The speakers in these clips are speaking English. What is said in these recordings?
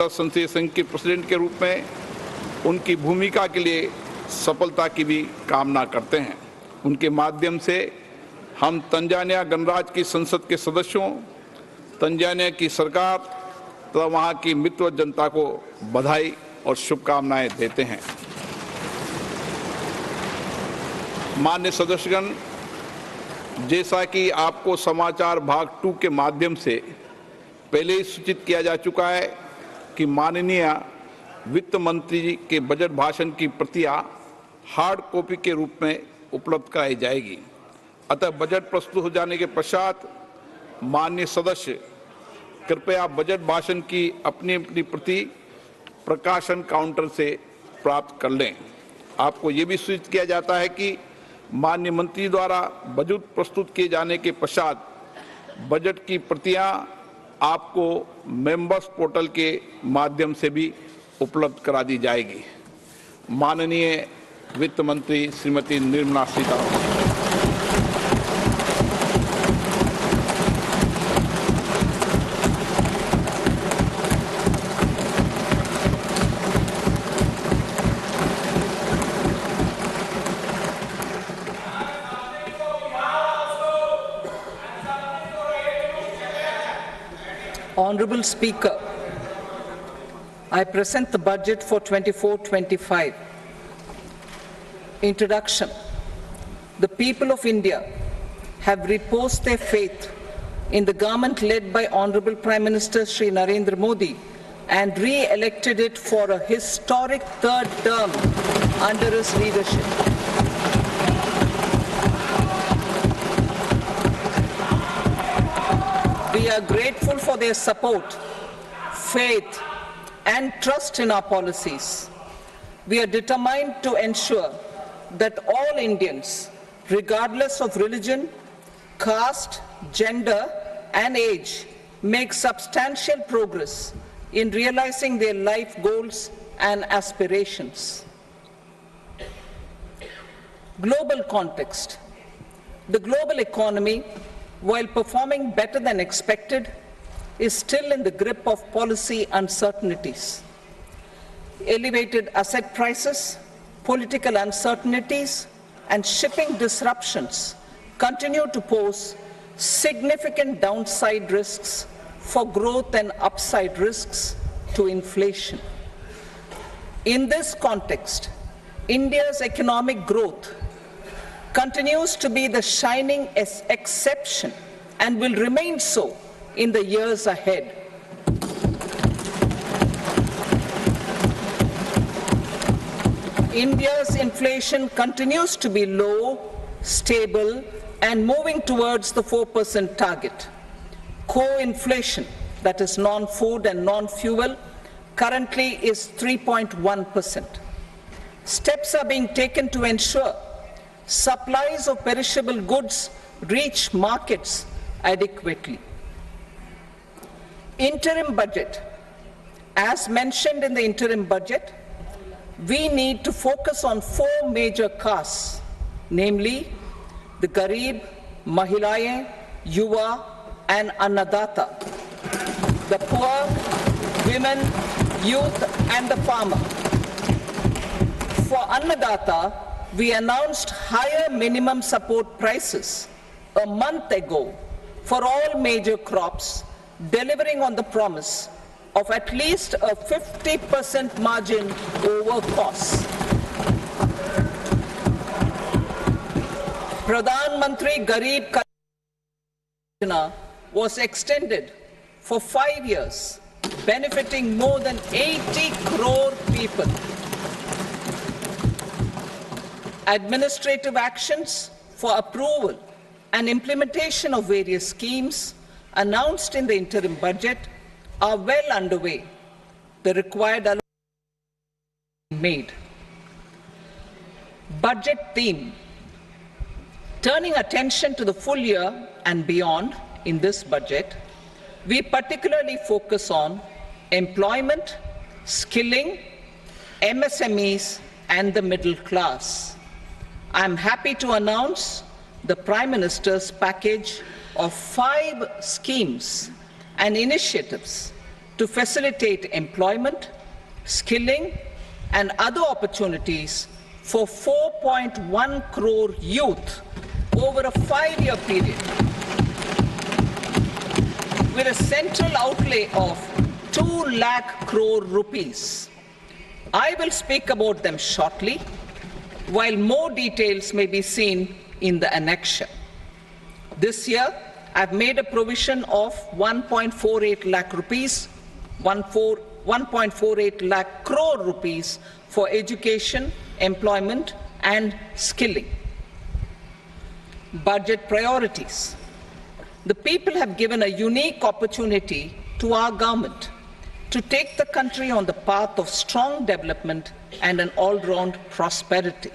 संसदीय संघ के प्रेसिडेंट के रूप में उनकी भूमिका के लिए सफलता की भी कामना करते हैं। उनके माध्यम से हम तंजानिया गणराज्य की संसद के सदस्यों, तंजानिया की सरकार तथा वहां की मित्र जनता को बधाई और शुभकामनाएं देते हैं। माननीय सदस्यगण, जैसा कि आपको समाचार भाग 2 के माध्यम से पहले ही सूचित किया जा चुका है कि माननीय वित्त मंत्री जी के बजट भाषण की प्रतियां हार्ड कॉपी के रूप में उपलब्ध कराई जाएगी। अतः बजट प्रस्तुत हो जाने के पश्चात माननीय सदस्य कृपया बजट भाषण की अपनी अपनी प्रति प्रकाशन काउंटर से प्राप्त कर लें। आपको ये भी सूचित किया जाता है कि माननीय मंत्री द्वारा बजट प्रस्तुत किए जाने के पश्चात बजट की प्रतियां आपको मेंबर्स पोर्टल के माध्यम से भी उपलब्ध करा दी जाएगी। माननीय वित्त मंत्री Shrimati Nirmala Sitharaman. Honorable Speaker, I present the budget for 24-25. Introduction. The people of India have reposed their faith in the government led by Honorable Prime Minister Shri Narendra Modi and re-elected it for a historic third term under his leadership. We are grateful for their support, faith, and trust in our policies. We are determined to ensure that all Indians, regardless of religion, caste, gender, and age, make substantial progress in realizing their life goals and aspirations. Global context. The global economy, while performing better than expected, is still in the grip of policy uncertainties. Elevated asset prices, political uncertainties, and shipping disruptions continue to pose significant downside risks for growth and upside risks to inflation. In this context, India's economic growth continues to be the shining exception and will remain so in the years ahead. India's inflation continues to be low, stable, and moving towards the 4% target. Core inflation, that is non-food and non-fuel, currently is 3.1%. Steps are being taken to ensure supplies of perishable goods reach markets adequately. Interim budget. As mentioned in the interim budget, we need to focus on 4 major castes, namely the Garib, Mahilaye, Yuva, and Annadata, the poor, women, youth, and the farmer. For Annadata, we announced higher minimum support prices a month ago for all major crops, delivering on the promise of at least a 50% margin over costs. Pradhan Mantri Garib Kalyan Yojana was extended for 5 years, benefiting more than 80 crore people. Administrative actions for approval and implementation of various schemes announced in the interim budget are well underway. The required allocation made. Budget theme. Turning attention to the full year and beyond in this budget, we particularly focus on employment, skilling, MSMEs, and the middle class. I am happy to announce the Prime Minister's package of 5 schemes and initiatives to facilitate employment, skilling, and other opportunities for 4.1 crore youth over a 5-year period, with a central outlay of 2 lakh crore rupees. I will speak about them shortly, while more details may be seen in the annexure. This year, I've made a provision of 1.48 lakh rupees, 1.48 lakh crore rupees for education, employment, and skilling. Budget priorities. The people have given a unique opportunity to our government to take the country on the path of strong development and an all-round prosperity.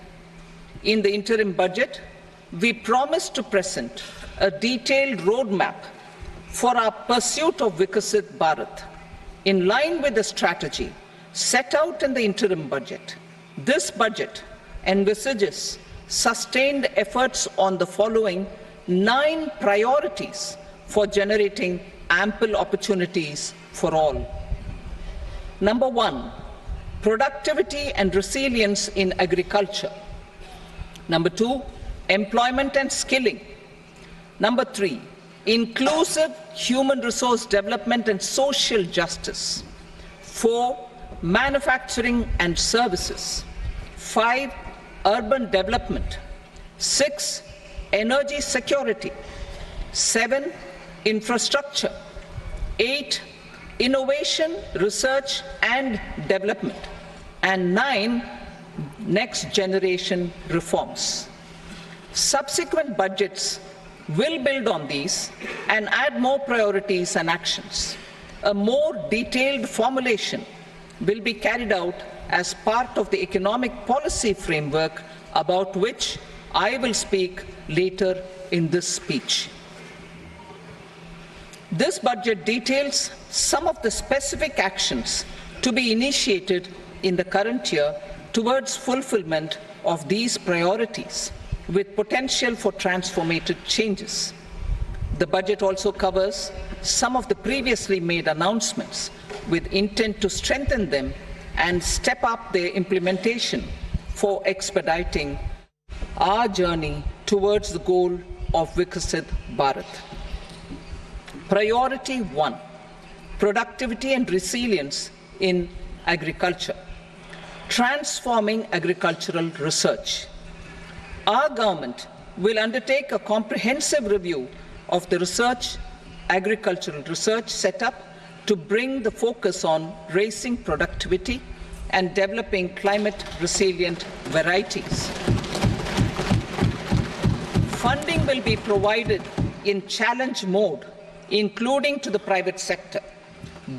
In the interim budget, we promised to present a detailed roadmap for our pursuit of Vikasit Bharat. In line with the strategy set out in the interim budget, this budget envisages sustained efforts on the following 9 priorities for generating ample opportunities for all. Number 1, productivity and resilience in agriculture. Number 2, employment and skilling. Number 3, inclusive human resource development and social justice. 4, manufacturing and services. 5, urban development. 6, energy security. 7, infrastructure. 8, innovation, research and development. And 9, next generation reforms. Subsequent budgets will build on these and add more priorities and actions. A more detailed formulation will be carried out as part of the economic policy framework, about which I will speak later in this speech. This budget details some of the specific actions to be initiated in the current year towards fulfillment of these priorities, with potential for transformative changes. The budget also covers some of the previously made announcements with intent to strengthen them and step up their implementation for expediting our journey towards the goal of Vikasit Bharat. Priority 1, productivity and resilience in agriculture. Transforming agricultural research. Our government will undertake a comprehensive review of the agricultural research setup to bring the focus on raising productivity and developing climate-resilient varieties. Funding will be provided in challenge mode, including to the private sector.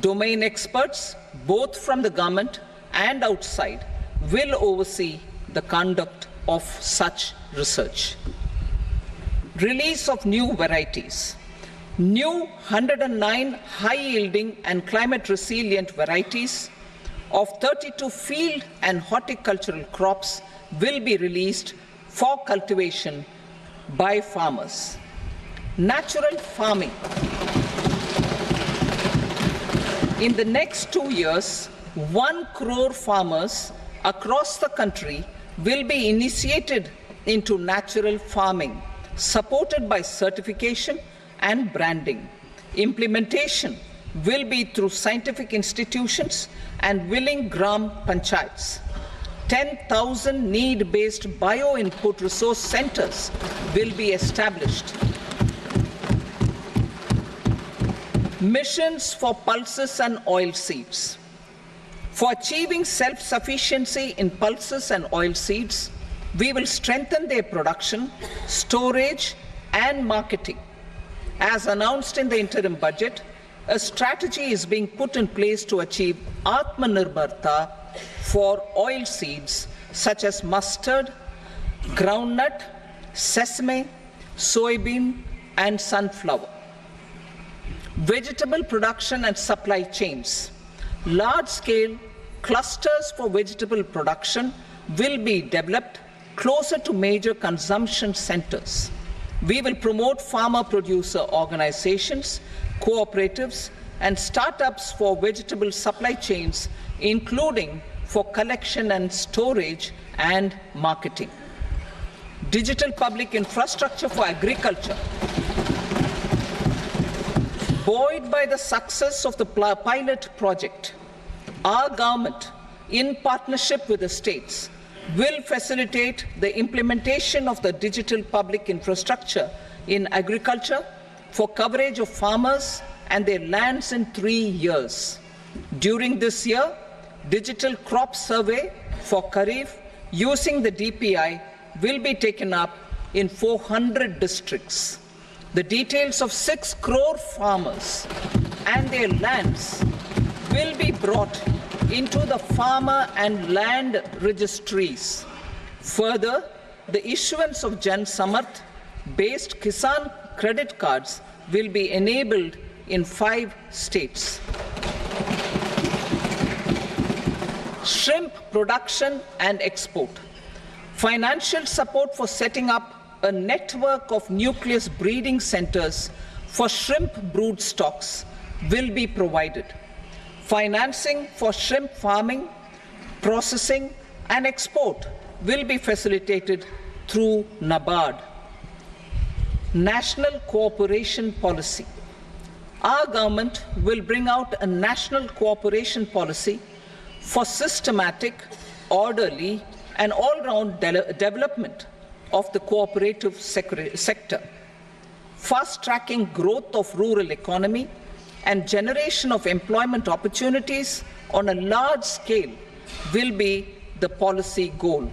Domain experts, both from the government and outside, will oversee the conduct of such research. Release of new varieties. New 109 high-yielding and climate-resilient varieties of 32 field and horticultural crops will be released for cultivation by farmers. Natural farming. In the next 2 years, 1 crore farmers across the country will be initiated into natural farming, supported by certification and branding. Implementation will be through scientific institutions and willing gram panchayats. 10,000 need-based bio-input resource centers will be established. Missions for pulses and oil seeds. For achieving self-sufficiency in pulses and oil seeds, we will strengthen their production, storage, and marketing. As announced in the interim budget, a strategy is being put in place to achieve Atmanirbharta for oil seeds such as mustard, groundnut, sesame, soybean, and sunflower. Vegetable production and supply chains. Large-scale clusters for vegetable production will be developed closer to major consumption centers. We will promote farmer-producer organizations, cooperatives, and startups for vegetable supply chains, including for collection and storage and marketing. Digital public infrastructure for agriculture. Buoyed by the success of the pilot project, our government, in partnership with the states, will facilitate the implementation of the digital public infrastructure in agriculture for coverage of farmers and their lands in 3 years. During this year, digital crop survey for Kharif using the DPI will be taken up in 400 districts. The details of 6 crore farmers and their lands will be brought into the farmer and land registries. Further, the issuance of Jan Samarth-based Kisan credit cards will be enabled in 5 states. Shrimp production and export. Financial support for setting up a network of nucleus breeding centers for shrimp brood stocks will be provided. Financing for shrimp farming, processing, and export will be facilitated through NABARD. National cooperation policy. Our government will bring out a national cooperation policy for systematic, orderly, and all-round development of the cooperative sector, fast-tracking growth of rural economy and generation of employment opportunities on a large scale will be the policy goal.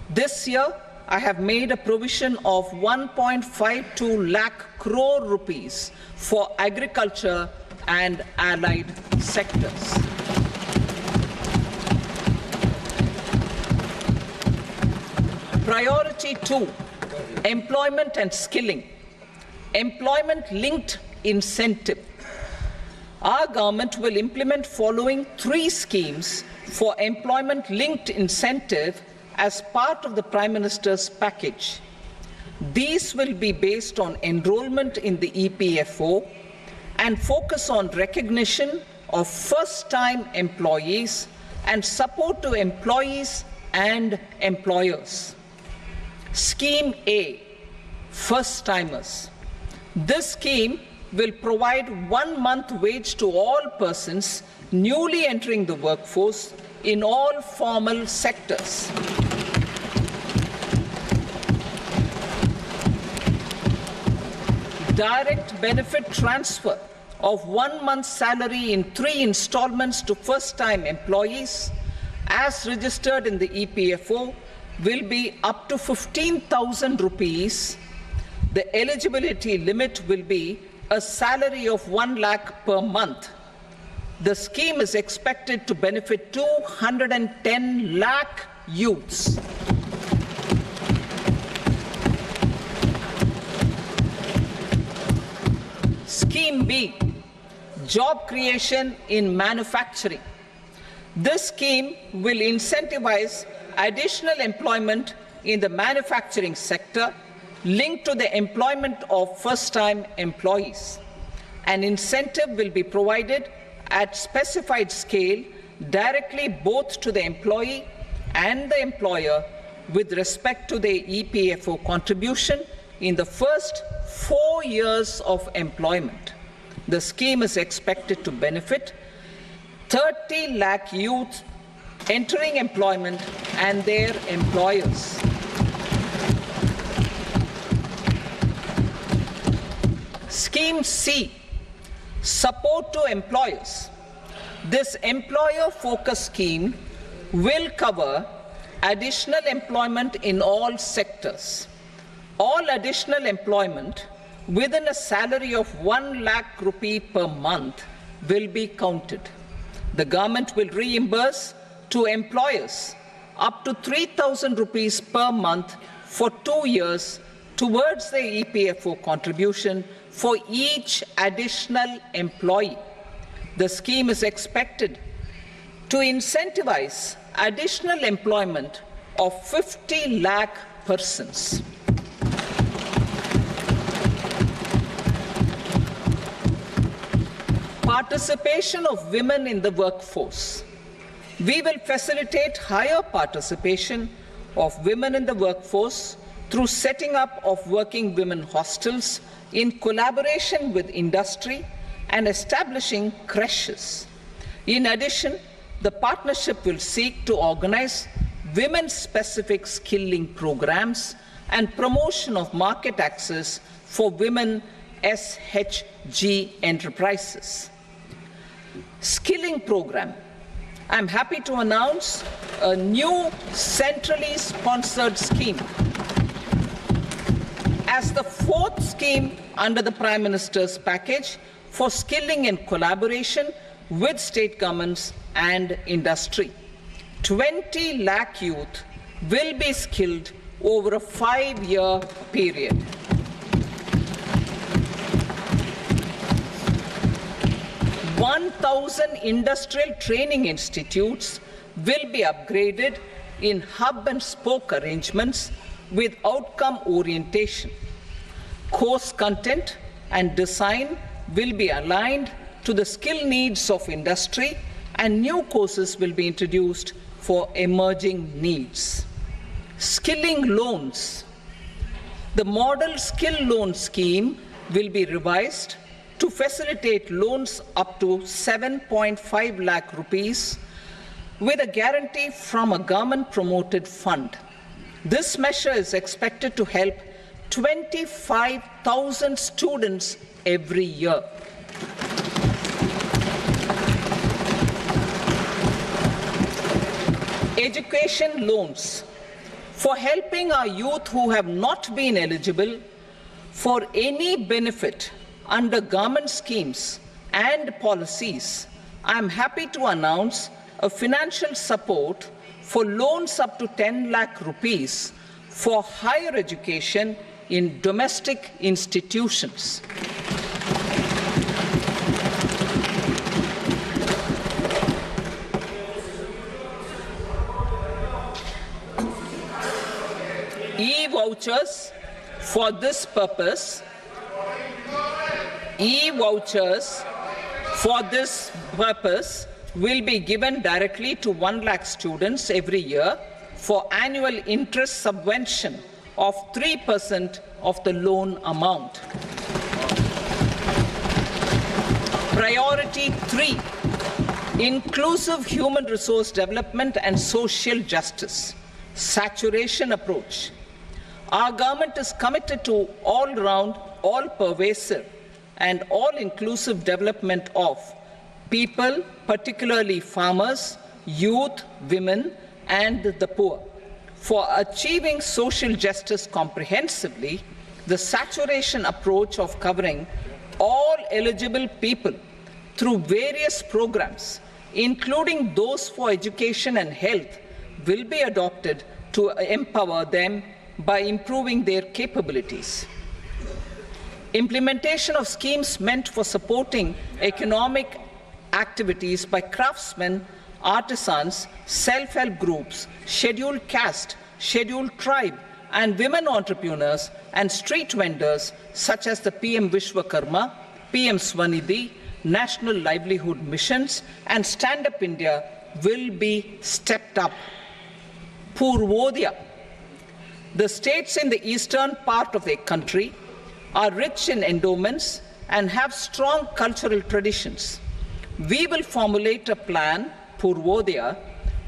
This year, I have made a provision of 1.52 lakh crore rupees for agriculture and allied sectors. Priority 2, employment and skilling. Employment-linked incentive. Our government will implement following 3 schemes for employment-linked incentive as part of the Prime Minister's package. These will be based on enrollment in the EPFO and focus on recognition of first-time employees and support to employees and employers. Scheme A, first-timers. This scheme will provide 1 month wage to all persons newly entering the workforce in all formal sectors. Direct benefit transfer of 1 month's salary in 3 installments to first-time employees as registered in the EPFO will be up to 15,000 rupees. The eligibility limit will be a salary of 1 lakh per month. The scheme is expected to benefit 210 lakh youths. Scheme B, job creation in manufacturing. This scheme will incentivize additional employment in the manufacturing sector linked to the employment of first-time employees. An incentive will be provided at specified scale directly both to the employee and the employer with respect to the EPFO contribution in the first 4 years of employment. The scheme is expected to benefit 30 lakh youth entering employment and their employers. Scheme C, support to employers. This employer-focused scheme will cover additional employment in all sectors. All additional employment within a salary of 1 lakh rupee per month will be counted. The government will reimburse to employers up to 3,000 rupees per month for 2 years towards the EPFO contribution for each additional employee. The scheme is expected to incentivize additional employment of 50 lakh persons. Participation of women in the workforce. We will facilitate higher participation of women in the workforce through setting up of working women hostels in collaboration with industry and establishing creches. In addition, the partnership will seek to organize women-specific skilling programs and promotion of market access for women SHG enterprises. Skilling program. I'm happy to announce a new centrally sponsored scheme as the fourth scheme under the Prime Minister's package for skilling in collaboration with state governments and industry. 20 lakh youth will be skilled over a 5-year period. "1,000 industrial training institutes will be upgraded in hub and spoke arrangements with outcome orientation. Course content and design will be aligned to the skill needs of industry, and new courses will be introduced for emerging needs." Skilling loans. The model skill loan scheme will be revised to facilitate loans up to 7.5 lakh rupees with a guarantee from a government-promoted fund. This measure is expected to help 25,000 students every year. Education loans. For helping our youth who have not been eligible for any benefit under government schemes and policies, I am happy to announce a financial support for loans up to 10 lakh rupees for higher education in domestic institutions. E-vouchers for this purpose. E-vouchers for this purpose will be given directly to 1 lakh students every year for annual interest subvention of 3% of the loan amount. Priority 3, inclusive human resource development and social justice. Saturation approach. Our government is committed to all-round, all-pervasive and all-inclusive development of people, particularly farmers, youth, women, and the poor. For achieving social justice comprehensively, the saturation approach of covering all eligible people through various programs, including those for education and health, will be adopted to empower them by improving their capabilities. Implementation of schemes meant for supporting economic activities by craftsmen, artisans, self-help groups, scheduled caste, scheduled tribe, and women entrepreneurs and street vendors such as the PM Vishwakarma, PM Swanidhi, National Livelihood Missions, and Stand Up India will be stepped up. Purvodaya. The states in the eastern part of the country are rich in endowments and have strong cultural traditions. We will formulate a plan, Purvodaya,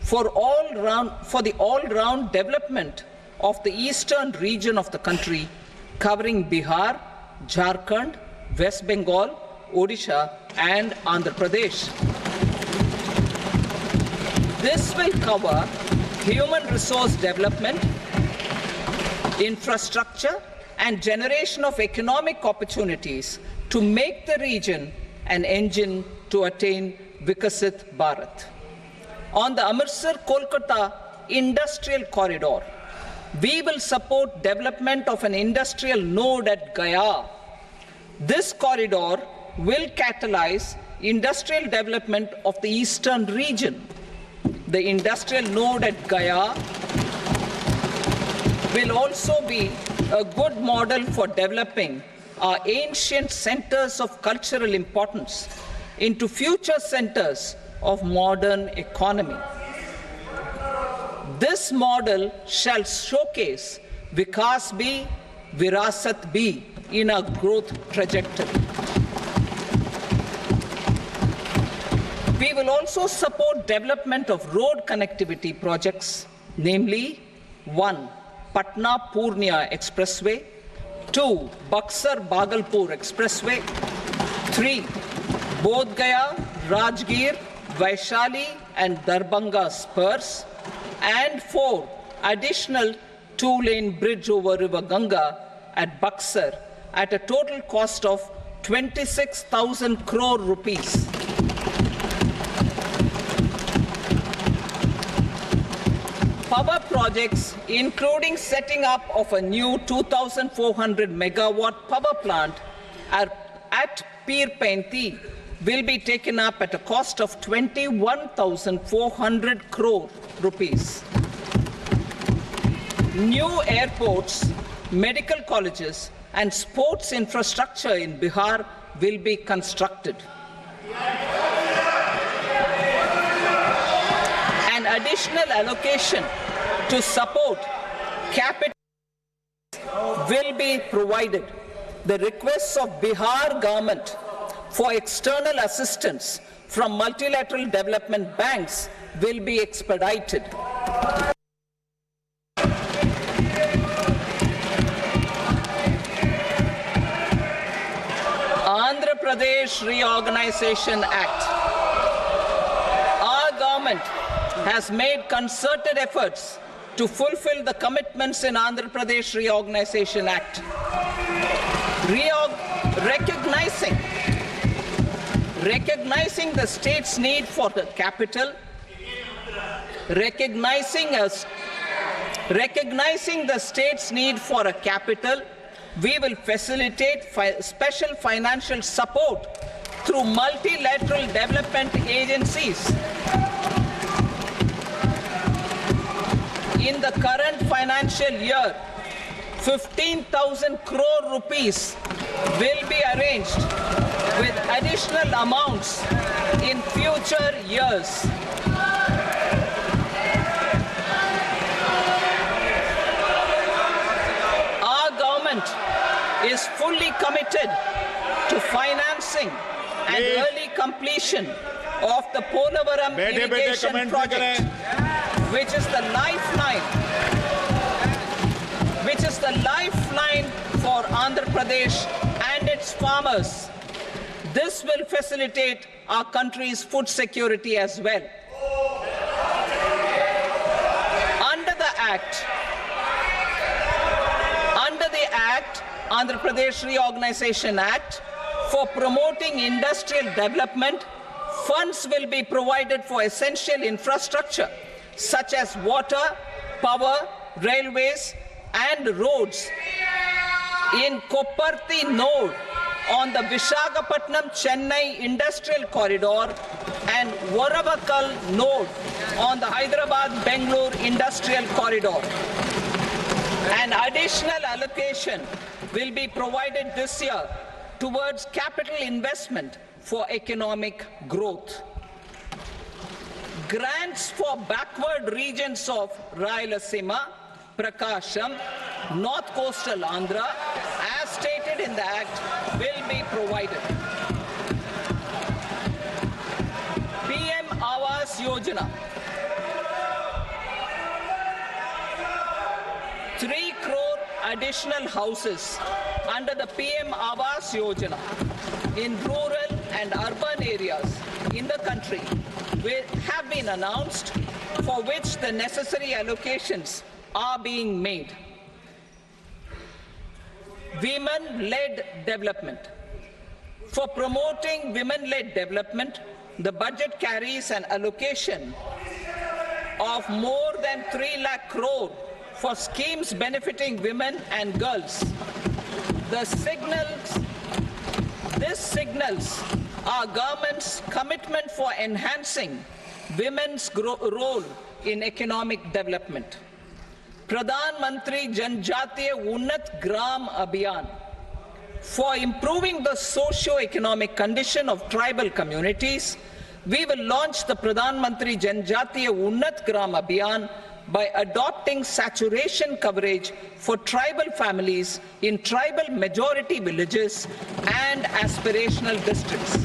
for the all-round development of the eastern region of the country, covering Bihar, Jharkhand, West Bengal, Odisha, and Andhra Pradesh. This will cover human resource development, infrastructure, and generation of economic opportunities to make the region an engine to attain Vikasit Bharat. On the Amritsar-Kolkata industrial corridor, we will support development of an industrial node at Gaya. This corridor will catalyze industrial development of the eastern region. The industrial node at Gaya will also be a good model for developing our ancient centers of cultural importance, into future centers of modern economy. This model shall showcase Vikas B, Virasat B in our growth trajectory. We will also support development of road connectivity projects, namely 1. Patna-Purnia Expressway, 2. Buxar-Bhagalpur Expressway, 3. Bodh Gaya, Rajgir, Vaishali and Darbhanga spurs, and 4. Additional 2-lane bridge over River Ganga at Buxar at a total cost of 26,000 crore rupees. Power projects, including setting up of a new 2,400 megawatt power plant at Pir Painti, will be taken up at a cost of 21,400 crore rupees. New airports, medical colleges, and sports infrastructure in Bihar will be constructed. An additional allocation to support capital will be provided. The requests of Bihar government for external assistance from multilateral development banks will be expedited. Andhra Pradesh Reorganization Act. Our government has made concerted efforts to fulfill the commitments in Andhra Pradesh Reorganization Act. Recognizing the state's need for the capital, recognizing the state's need for a capital, we will facilitate special financial support through multilateral development agencies. In the current financial year, 15,000 crore rupees will be arranged with additional amounts in future years. Our government is fully committed to financing and early completion of the Polavaram irrigation project, which is the lifeline for Andhra Pradesh and its farmers. This will facilitate our country's food security as well. Under the Act, Andhra Pradesh Reorganization Act, for promoting industrial development, funds will be provided for essential infrastructure such as water, power, railways, and roads in Kopparthi node on the Visakhapatnam-Chennai industrial corridor and Varavakal node on the Hyderabad-Bengaluru industrial corridor. An additional allocation will be provided this year towards capital investment for economic growth. Grants for backward regions of Rayalaseema, Prakasham, North Coastal Andhra, as stated in the Act, will be provided. PM Awas Yojana. 3 crore additional houses under the PM Awas Yojana in rural and urban areas in the country have been announced, for which the necessary allocations are being made. Women-led development. For promoting women-led development, the budget carries an allocation of more than 3 lakh crore for schemes benefiting women and girls. This signals our government's commitment for enhancing women's role in economic development. Pradhan Mantri Janjatiya Unnat Gram Abhiyan. For improving the socio-economic condition of tribal communities, we will launch the Pradhan Mantri Janjatiya Unnat Gram Abhiyan by adopting saturation coverage for tribal families in tribal majority villages and aspirational districts.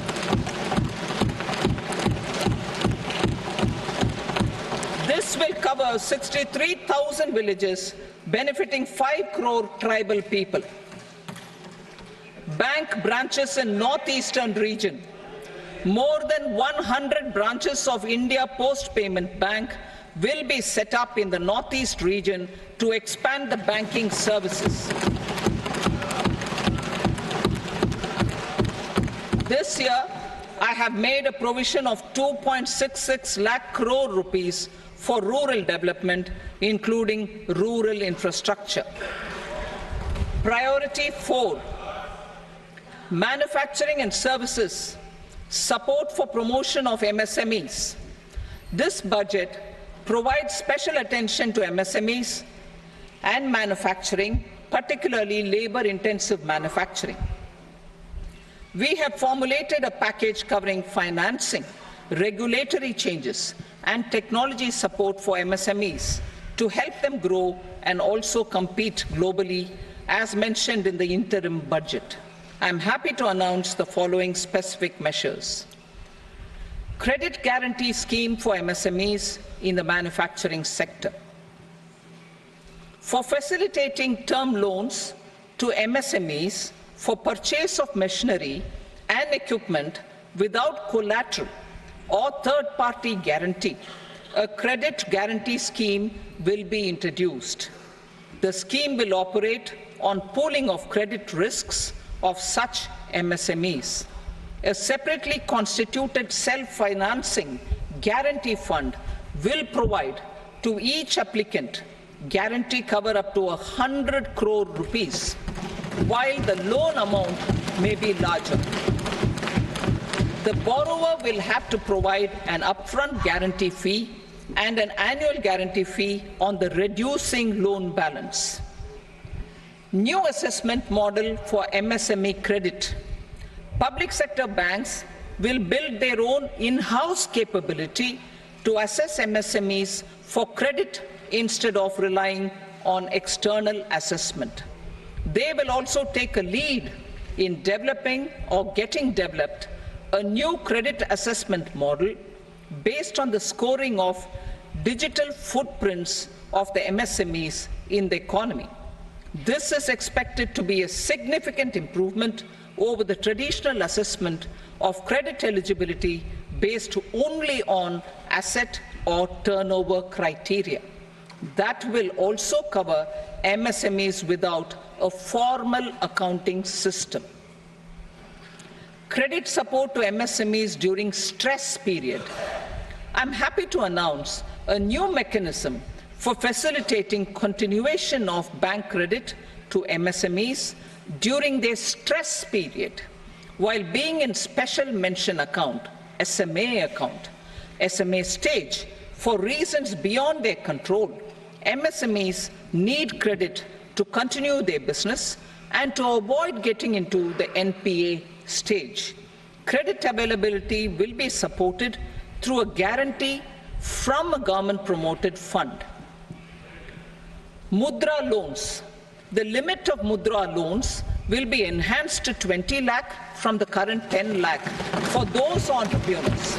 This will cover 63,000 villages, benefiting 5 crore tribal people. Bank branches in northeastern region. More than 100 branches of India Post Payment Bank will be set up in the northeast region to expand the banking services. This year, I have made a provision of 2.66 lakh crore rupees for rural development, including rural infrastructure. Priority 4, manufacturing and services, support for promotion of MSMEs. This budget provides special attention to MSMEs and manufacturing, particularly labor-intensive manufacturing. We have formulated a package covering financing, regulatory changes, and technology support for MSMEs to help them grow and also compete globally, as mentioned in the interim budget. I am happy to announce the following specific measures. Credit guarantee scheme for MSMEs in the manufacturing sector. For facilitating term loans to MSMEs for purchase of machinery and equipment without collateral or third-party guarantee, a credit guarantee scheme will be introduced. The scheme will operate on pooling of credit risks of such MSMEs. A separately constituted self-financing guarantee fund will provide to each applicant guarantee cover up to 100 crore rupees, while the loan amount may be larger. The borrower will have to provide an upfront guarantee fee and an annual guarantee fee on the reducing loan balance. New assessment model for MSME credit. Public sector banks will build their own in-house capability to assess MSMEs for credit instead of relying on external assessment. They will also take a lead in developing or getting developed a new credit assessment model based on the scoring of digital footprints of the MSMEs in the economy. This is expected to be a significant improvement over the traditional assessment of credit eligibility based only on asset or turnover criteria. That will also cover MSMEs without a formal accounting system. Credit support to MSMEs during stress period. I'm happy to announce a new mechanism for facilitating continuation of bank credit to MSMEs during their stress period while being in special mention account, SMA stage, for reasons beyond their control. MSMEs need credit to continue their business and to avoid getting into the NPA stage. Credit availability will be supported through a guarantee from a government-promoted fund. Mudra loans. The limit of Mudra loans will be enhanced to 20 lakh from the current 10 lakh for those entrepreneurs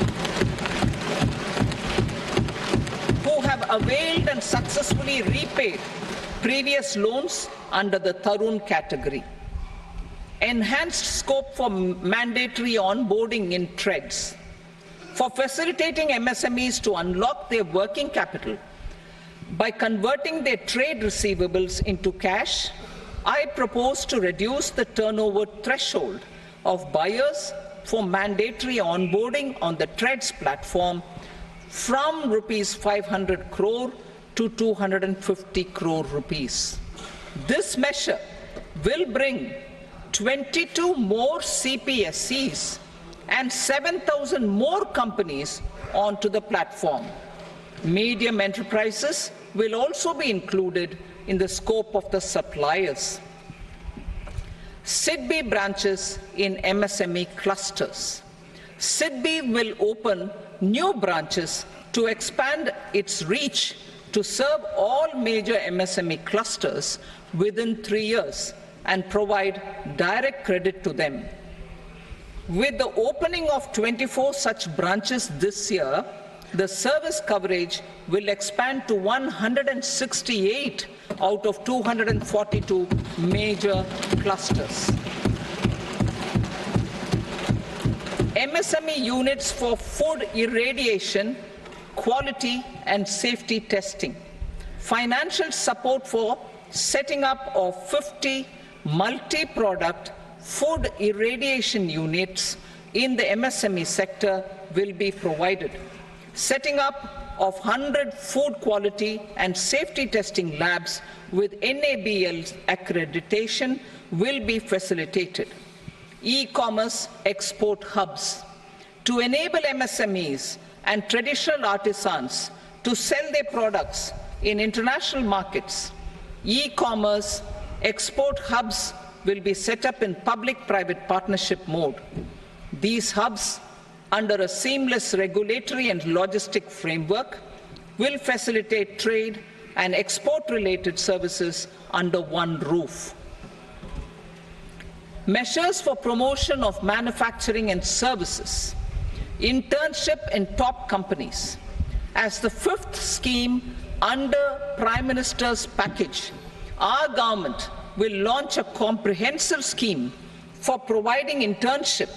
who have availed and successfully repaid previous loans under the Tarun category. Enhanced scope for mandatory onboarding in trades. For facilitating MSMEs to unlock their working capital by converting their trade receivables into cash, I propose to reduce the turnover threshold of buyers for mandatory onboarding on the trades platform from rupees 500 crore to 250 crore rupees. This measure will bring 22 more CPSCs and 7,000 more companies onto the platform. Medium enterprises will also be included in the scope of the suppliers. SIDBI branches in MSME clusters. SIDBI will open new branches to expand its reach to serve all major MSME clusters within 3 years and provide direct credit to them. With the opening of 24 such branches this year, the service coverage will expand to 168 out of 242 major clusters. MSME units for food irradiation, quality and safety testing. Financial support for setting up of 50 multi-product food irradiation units in the MSME sector will be provided. Setting up of 100 food quality and safety testing labs with NABL accreditation will be facilitated. E-commerce export hubs. To enable MSMEs and traditional artisans to sell their products in international markets, e-commerce export hubs will be set up in public-private partnership mode. These hubs, under a seamless regulatory and logistic framework, will facilitate trade and export-related services under one roof. Measures for promotion of manufacturing and services. Internship in top companies. As the fifth scheme under Prime Minister's package, our government will launch a comprehensive scheme for providing internship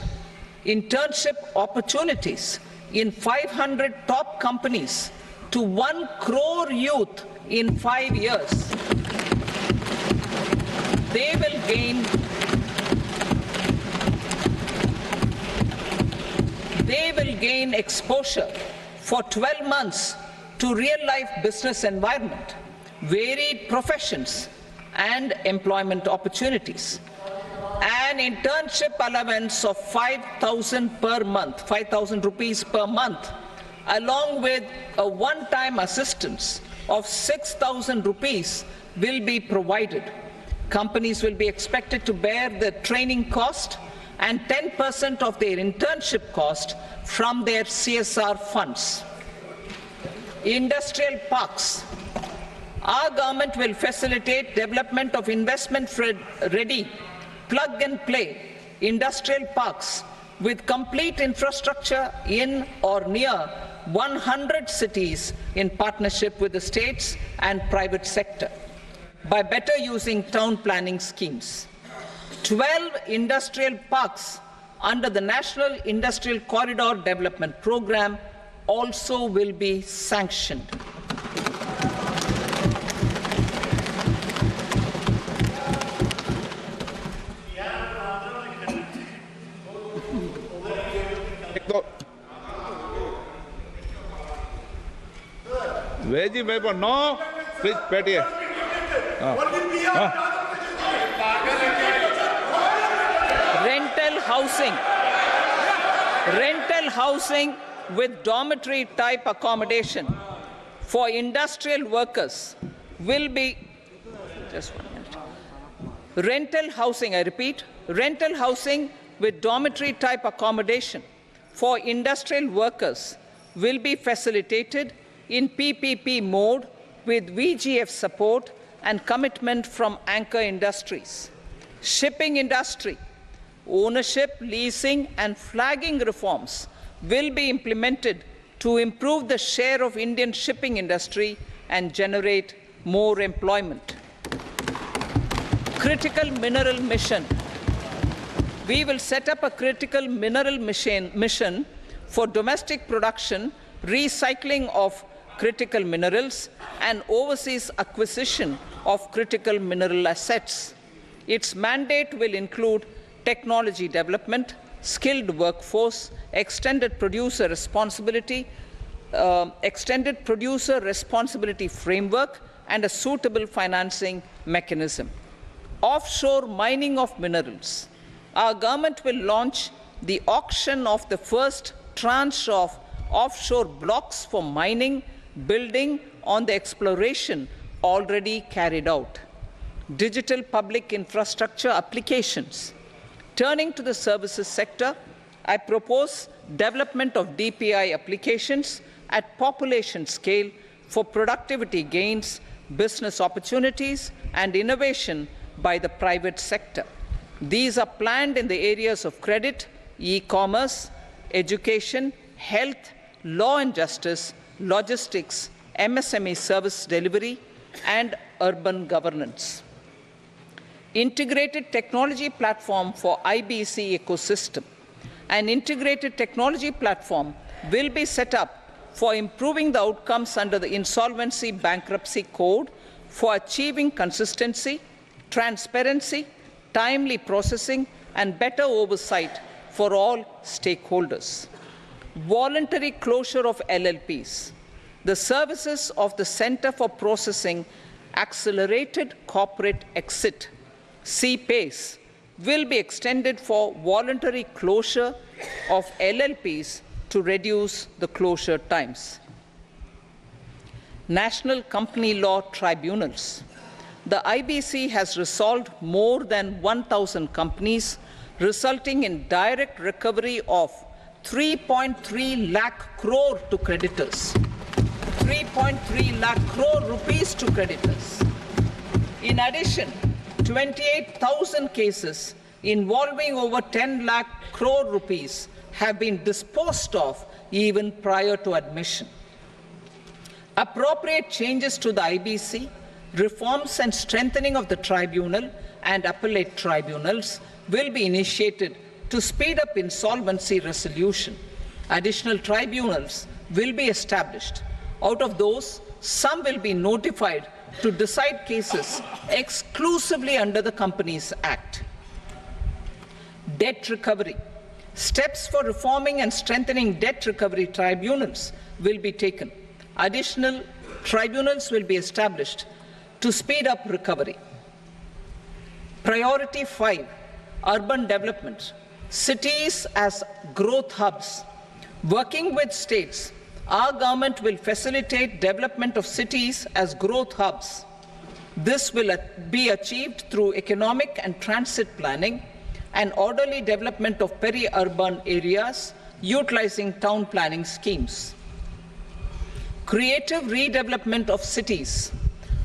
opportunities in 500 top companies to 1 crore youth in 5 years. They will gain exposure for 12 months to real-life business environment, varied professions, and employment opportunities. An internship allowance of 5,000 per month, 5,000 rupees per month, along with a one-time assistance of 6,000 rupees will be provided. Companies will be expected to bear the training cost and 10% of their internship cost from their CSR funds. Industrial parks. Our government will facilitate development of investment-ready, plug-and-play industrial parks with complete infrastructure in or near 100 cities in partnership with the states and private sector by better using town planning schemes. 12 industrial parks under the National Industrial Corridor Development Program also will be sanctioned. Veggie paper, no. Please, Patty. Rental housing with dormitory type accommodation for industrial workers will be, just 1 minute. Rental housing, I repeat, rental housing with dormitory type accommodation for industrial workers will be facilitated in PPP mode with VGF support and commitment from anchor industries. Shipping industry, ownership, leasing and flagging reforms will be implemented to improve the share of Indian shipping industry and generate more employment. Critical mineral mission. We will set up a critical mineral mission for domestic production, recycling of critical minerals and overseas acquisition of critical mineral assets. Its mandate will include technology development, skilled workforce, extended producer responsibility framework, and a suitable financing mechanism. Offshore mining of minerals. Our government will launch the auction of the first tranche of offshore blocks for mining, building on the exploration already carried out. digital public infrastructure applications. Turning to the services sector, I propose development of DPI applications at population scale for productivity gains, business opportunities, and innovation by the private sector. These are planned in the areas of credit, e-commerce, education, health, law and justice, logistics, MSME service delivery, and urban governance. Integrated technology platform for IBC ecosystem. An integrated technology platform will be set up for improving the outcomes under the Insolvency Bankruptcy Code for achieving consistency, transparency, timely processing, and better oversight for all stakeholders. Voluntary closure of LLPs. The services of the Center for Processing Accelerated Corporate Exit, CPACE, will be extended for voluntary closure of LLPs to reduce the closure times. National Company Law Tribunals. The IBC has resolved more than 1,000 companies, resulting in direct recovery of 3.3 lakh crore to creditors. 3.3 lakh crore rupees to creditors. In addition, 28,000 cases involving over 10 lakh crore rupees have been disposed of even prior to admission. Appropriate changes to the IBC, reforms and strengthening of the tribunal and appellate tribunals will be initiated to speed up insolvency resolution. Additional tribunals will be established. Out of those, some will be notified to decide cases exclusively under the Companies Act. Debt recovery. Steps for reforming and strengthening debt recovery tribunals will be taken. Additional tribunals will be established to speed up recovery. Priority 5, urban development. Cities as growth hubs. Working with states, our government will facilitate development of cities as growth hubs. This will be achieved through economic and transit planning and orderly development of peri-urban areas utilizing town planning schemes. Creative redevelopment of cities.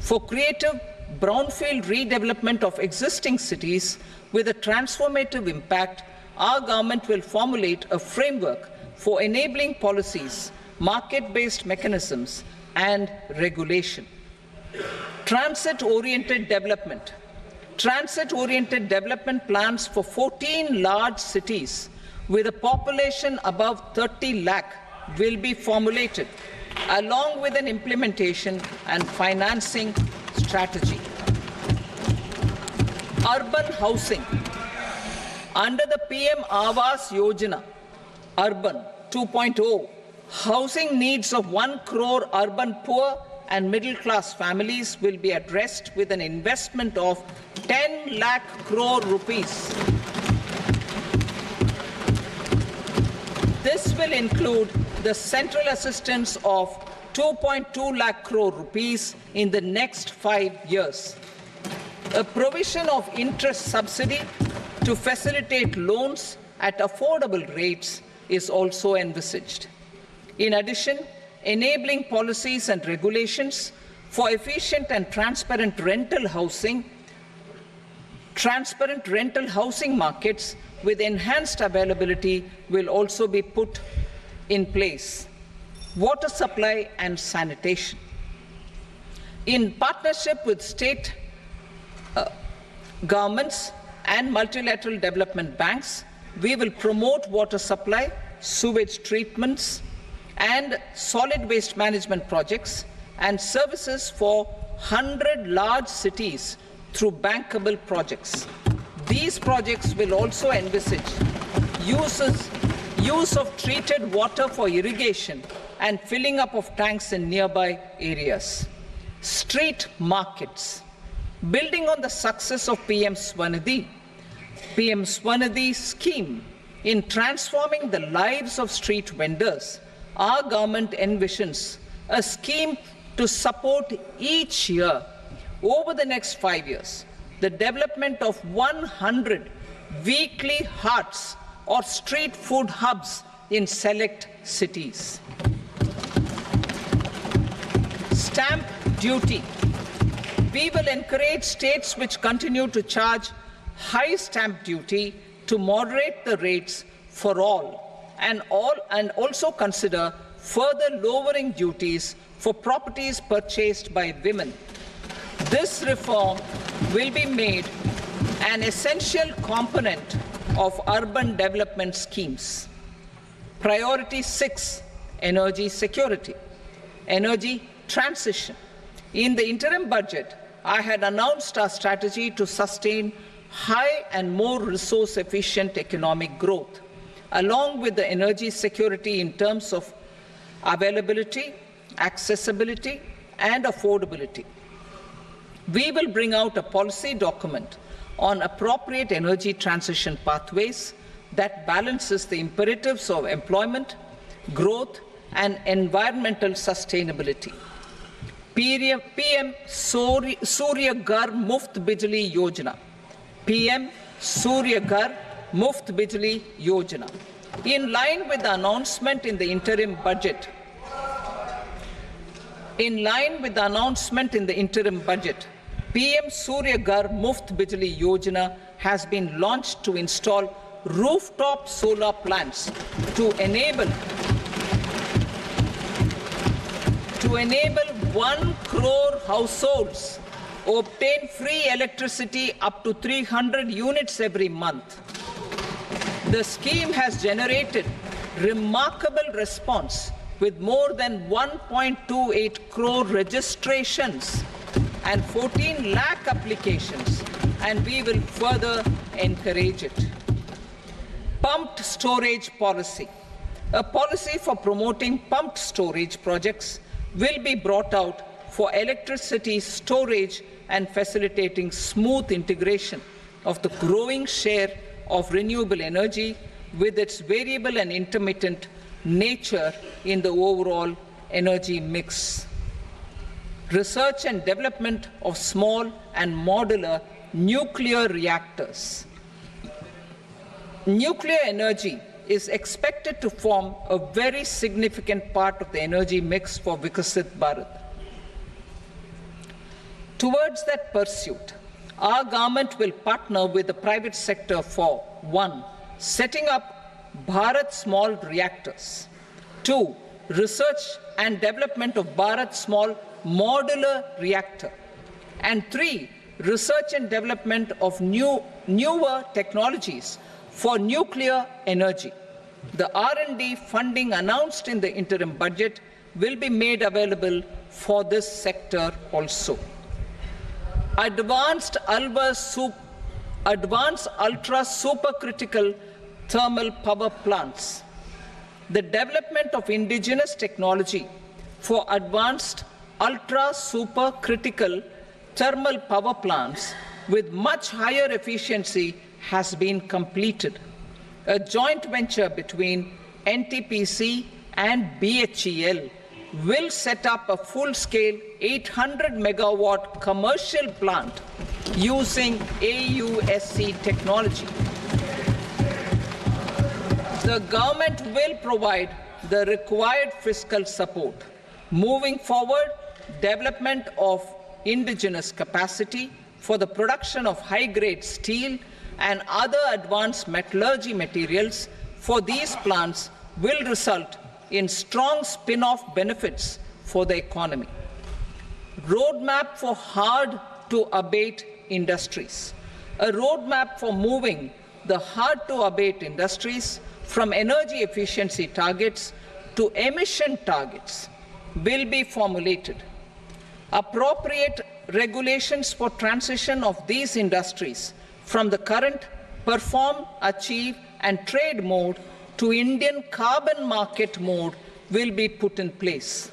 For creative brownfield redevelopment of existing cities with a transformative impact, our government will formulate a framework for enabling policies, market-based mechanisms, and regulation. Transit-oriented development. Transit-oriented development plans for 14 large cities with a population above 30 lakh will be formulated, along with an implementation and financing strategy. Urban housing. Under the PM Awas Yojana, Urban 2.0, housing needs of 1 crore urban poor and middle-class families will be addressed with an investment of 10 lakh crore rupees. This will include the central assistance of 2.2 lakh crore rupees in the next 5 years. A provision of interest subsidy to facilitate loans at affordable rates is also envisaged. In addition, enabling policies and regulations for efficient and transparent rental housing markets with enhanced availability will also be put in place. Water supply and sanitation. In partnership with state governments and multilateral development banks, we will promote water supply, sewage treatments, and solid waste management projects and services for 100 large cities through bankable projects. These projects will also envisage use of treated water for irrigation and filling up of tanks in nearby areas. Street markets. Building on the success of PM Swanidhi scheme in transforming the lives of street vendors, our government envisions a scheme to support each year over the next 5 years the development of 100 weekly hearts or street food hubs in select cities. Stamp duty. We will encourage states which continue to charge high stamp duty to moderate the rates for all and also consider further lowering duties for properties purchased by women. This reform will be made an essential component of urban development schemes. Priority 6, energy security, energy transition. In the interim budget, I had announced our strategy to sustain high and more resource-efficient economic growth, along with the energy security in terms of availability, accessibility, and affordability. We will bring out a policy document on appropriate energy transition pathways that balances the imperatives of employment, growth, and environmental sustainability. PM Surya Ghar Muft Bijli Yojana. PM Surya Ghar Muft Bijli Yojana. In line with the announcement in the interim budget, PM Surya Ghar Muft Bijli Yojana has been launched to install rooftop solar plants to enable 1 crore households obtain free electricity up to 300 units every month. The scheme has generated remarkable response with more than 1.28 crore registrations and 14 lakh applications, and we will further encourage it. Pumped storage policy. A policy for promoting pumped storage projects will be brought out for electricity storage and facilitating smooth integration of the growing share of renewable energy with its variable and intermittent nature in the overall energy mix. Research and development of small and modular nuclear reactors. Nuclear energy is expected to form a very significant part of the energy mix for Vikasit Bharat. Towards that pursuit, our government will partner with the private sector for 1. Setting up Bharat Small Reactors, 2. Research and development of Bharat Small Modular Reactor, and 3. Research and development of newer technologies for nuclear energy. The R&D funding announced in the interim budget will be made available for this sector also. Advanced ultra supercritical thermal power plants. The development of indigenous technology for advanced ultra supercritical thermal power plants with much higher efficiency has been completed. A joint venture between NTPC and BHEL will set up a full-scale 800 megawatt commercial plant using AUSC technology. The government will provide the required fiscal support. Moving forward, development of indigenous capacity for the production of high-grade steel and other advanced metallurgy materials for these plants will result in strong spin-off benefits for the economy. Roadmap for hard-to-abate industries. A roadmap for moving the hard-to-abate industries from energy efficiency targets to emission targets will be formulated. Appropriate regulations for transition of these industries from the current perform, achieve, and trade mode to Indian carbon market mode will be put in place.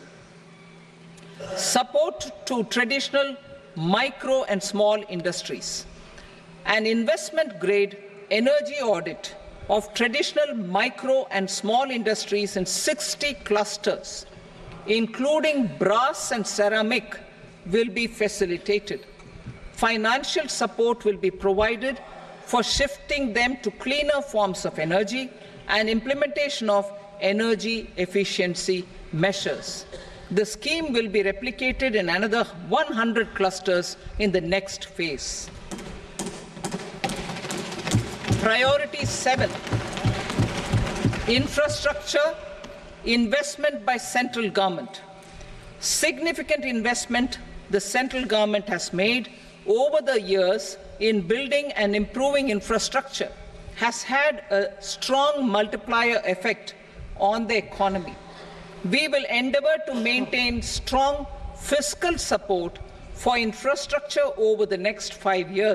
Support to traditional micro and small industries. An investment-grade energy audit of traditional micro and small industries in 60 clusters, including brass and ceramic, will be facilitated. financial support will be provided for shifting them to cleaner forms of energy and implementation of energy efficiency measures. The scheme will be replicated in another 100 clusters in the next phase. Priority 7, infrastructure investment by central government. Significant investment the central government has made over the years in building and improving infrastructure has had a strong multiplier effect on the economy. We will endeavour to maintain strong fiscal support for infrastructure over the next 5 years.